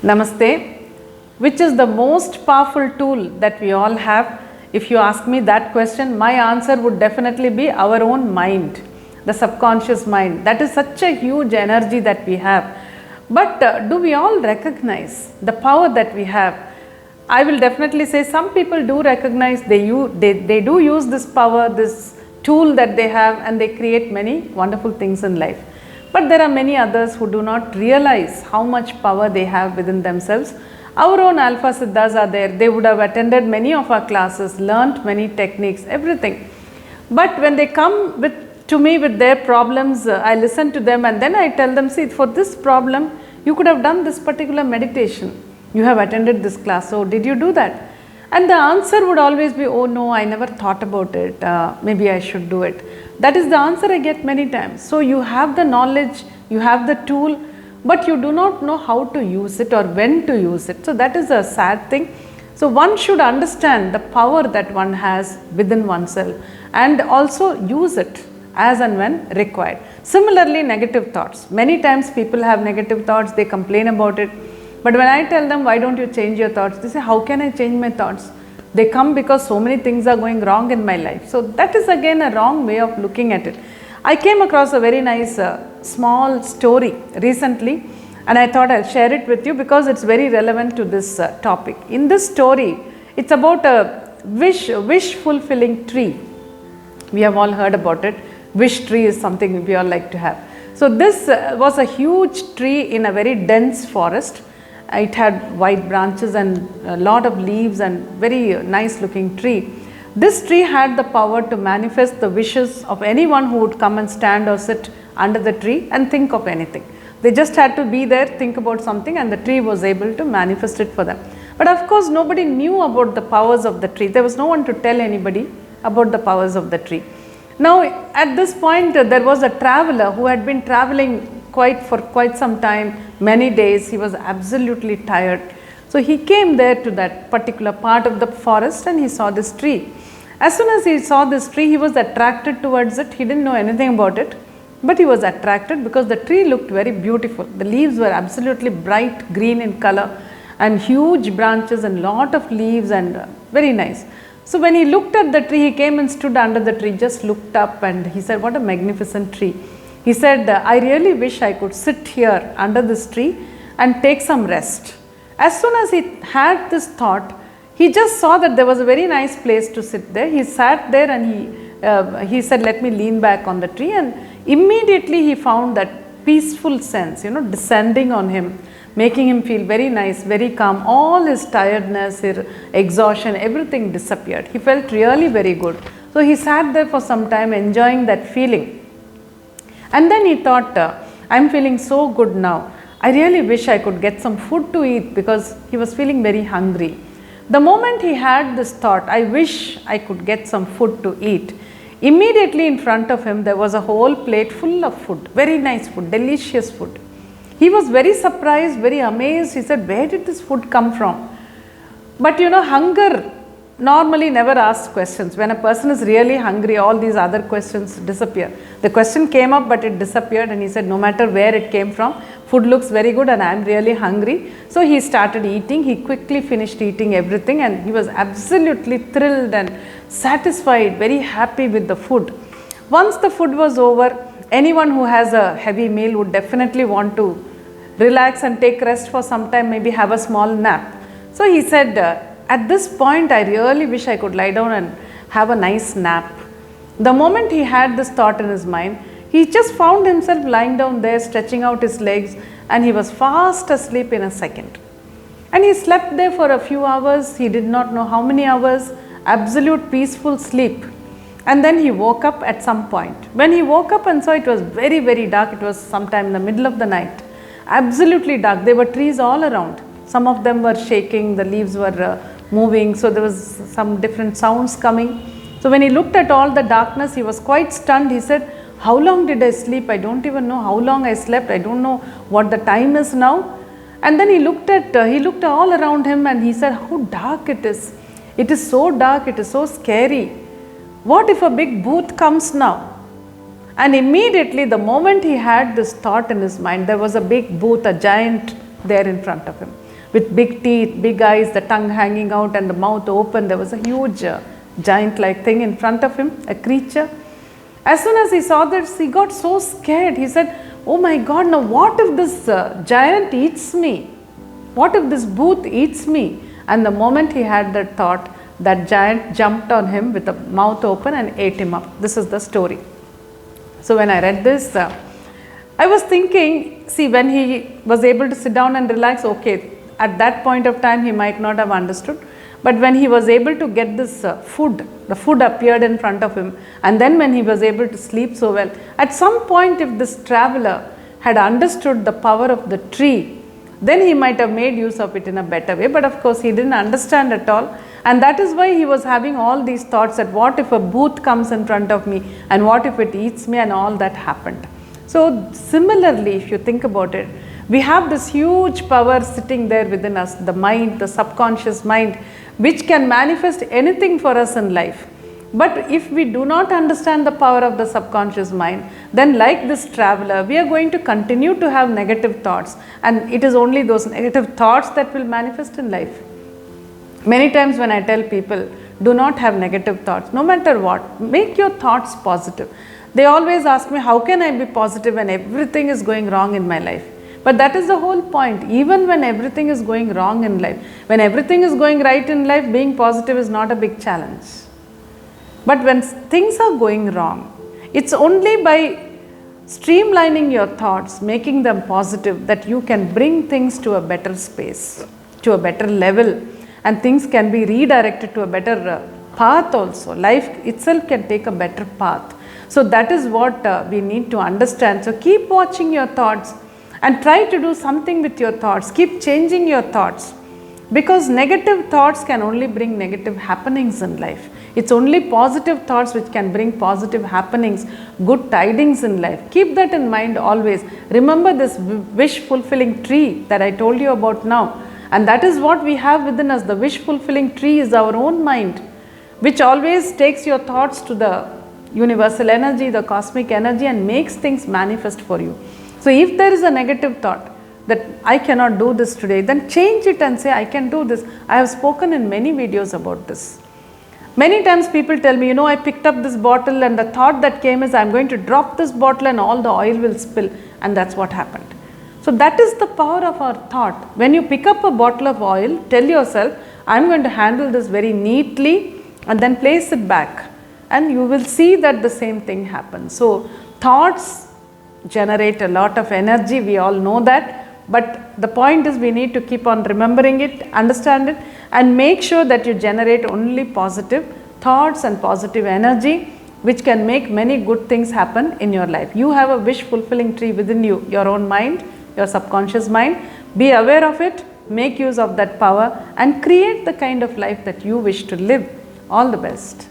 Namaste. Which is the most powerful tool that we all have? If you ask me that question, my answer would definitely be our own mind, the subconscious mind. That is such a huge energy that we have. But do we all recognize the power that we have? I will definitely say some people do recognize, they do use this power, this tool that they have, and they create many wonderful things in life. But there are many others who do not realize how much power they have within themselves. Our own Alpha Siddhas are there. They would have attended many of our classes, learnt many techniques, everything. But when they come to me with their problems, I listen to them and then I tell them, see, for this problem, you could have done this particular meditation. You have attended this class, so did you do that? And the answer would always be, oh no, I never thought about it, maybe I should do it. That is the answer I get many times. So you have the knowledge, you have the tool, but you do not know how to use it or when to use it. So that is a sad thing. So one should understand the power that one has within oneself and also use it as and when required. Similarly, negative thoughts. Many times people have negative thoughts, they complain about it. But when I tell them, why don't you change your thoughts? They say, how can I change my thoughts? They come because so many things are going wrong in my life. So that is again a wrong way of looking at it. I came across a very nice small story recently, and I thought I'll share it with you because it's very relevant to this topic. In this story, it's about a wish fulfilling tree. We have all heard about it. Wish tree is something we all like to have. So this was a huge tree in a very dense forest. It had wide branches and a lot of leaves and very nice looking tree. This tree had the power to manifest the wishes of anyone who would come and stand or sit under the tree and think of anything. They just had to be there, think about something, and the tree was able to manifest it for them. But of course, nobody knew about the powers of the tree. There was no one to tell anybody about the powers of the tree. Now, at this point, there was a traveler who had been traveling for quite some time, many days. He was absolutely tired. So he came there to that particular part of the forest and he saw this tree. As soon as he saw this tree, he was attracted towards it. He didn't know anything about it, but he was attracted because the tree looked very beautiful. The leaves were absolutely bright green in color and huge branches and lot of leaves and very nice. So when he looked at the tree, he came and stood under the tree, just looked up and he said, what a magnificent tree. He said, I really wish I could sit here under this tree and take some rest. As soon as he had this thought, he just saw that there was a very nice place to sit there. He sat there and he said, let me lean back on the tree, and immediately he found that peaceful sense, descending on him, making him feel very nice, very calm. All his tiredness, his exhaustion, everything disappeared. He felt really very good. So he sat there for some time enjoying that feeling. And then he thought, I'm feeling so good now. I really wish I could get some food to eat because he was feeling very hungry. The moment he had this thought, I wish I could get some food to eat, immediately in front of him there was a whole plate full of food, very nice food, delicious food. He was very surprised, very amazed. He said, where did this food come from? But hunger normally never asks questions. When a person is really hungry, all these other questions disappear. The question came up, but it disappeared, and he said, no matter where it came from, food looks very good and I am really hungry. So he started eating. He quickly finished eating everything and he was absolutely thrilled and satisfied, very happy with the food. Once the food was over, anyone who has a heavy meal would definitely want to relax and take rest for some time, maybe have a small nap. So he said, at this point, I really wish I could lie down and have a nice nap. The moment he had this thought in his mind, he just found himself lying down there, stretching out his legs, and he was fast asleep in a second. And he slept there for a few hours. He did not know how many hours, absolute peaceful sleep. And then he woke up at some point. When he woke up and saw it was very, very dark, it was sometime in the middle of the night, absolutely dark. There were trees all around. Some of them were shaking, the leaves were moving, so there was some different sounds coming. So when he looked at all the darkness, he was quite stunned. He said, how long did I sleep? I don't even know how long I slept. I don't know what the time is now. And then he looked all around him and he said, how dark it is. It is so dark, it is so scary. What if a big booth comes now? And immediately, the moment he had this thought in his mind, there was a big booth, a giant there in front of him. with big teeth, big eyes, the tongue hanging out and the mouth open. There was a huge giant-like thing in front of him, a creature. As soon as he saw this, he got so scared. He said, "Oh my God, now what if this giant eats me? What if this booth eats me?" And the moment he had that thought, that giant jumped on him with the mouth open and ate him up. This is the story. So when I read this, I was thinking, see, when he was able to sit down and relax, okay, at that point of time he might not have understood. But when he was able to get this food, the food appeared in front of him, and then when he was able to sleep so well, at some point if this traveler had understood the power of the tree, then he might have made use of it in a better way. But of course he didn't understand at all, and that is why he was having all these thoughts that what if a booth comes in front of me, and what if it eats me, and all that happened. So similarly, if you think about it, we have this huge power sitting there within us, the mind, the subconscious mind, which can manifest anything for us in life. But if we do not understand the power of the subconscious mind, then like this traveler, we are going to continue to have negative thoughts, and it is only those negative thoughts that will manifest in life. Many times when I tell people, do not have negative thoughts, no matter what, make your thoughts positive. They always ask me, how can I be positive when everything is going wrong in my life? But that is the whole point. Even when everything is going wrong in life, when everything is going right in life, being positive is not a big challenge. But when things are going wrong, it's only by streamlining your thoughts, making them positive, that you can bring things to a better space, to a better level, and things can be redirected to a better path also. Life itself can take a better path. So that is what we need to understand. So keep watching your thoughts and try to do something with your thoughts. Keep changing your thoughts, because negative thoughts can only bring negative happenings in life. It's only positive thoughts which can bring positive happenings, good tidings in life. Keep that in mind always. Remember this wish fulfilling tree that I told you about now, and that is what we have within us. The wish fulfilling tree is our own mind, which always takes your thoughts to the universal energy, the cosmic energy, and makes things manifest for you. So if there is a negative thought that I cannot do this today, then change it and say, I can do this. I have spoken in many videos about this. Many times people tell me, I picked up this bottle and the thought that came is, I'm going to drop this bottle and all the oil will spill, and that's what happened. So that is the power of our thought. When you pick up a bottle of oil, tell yourself, I'm going to handle this very neatly, and then place it back, and you will see that the same thing happens. So thoughts generate a lot of energy, we all know that, but the point is we need to keep on remembering it, understand it, and make sure that you generate only positive thoughts and positive energy, which can make many good things happen in your life. You have a wish fulfilling tree within you, your own mind, your subconscious mind. Be aware of it, make use of that power, and create the kind of life that you wish to live. All the best.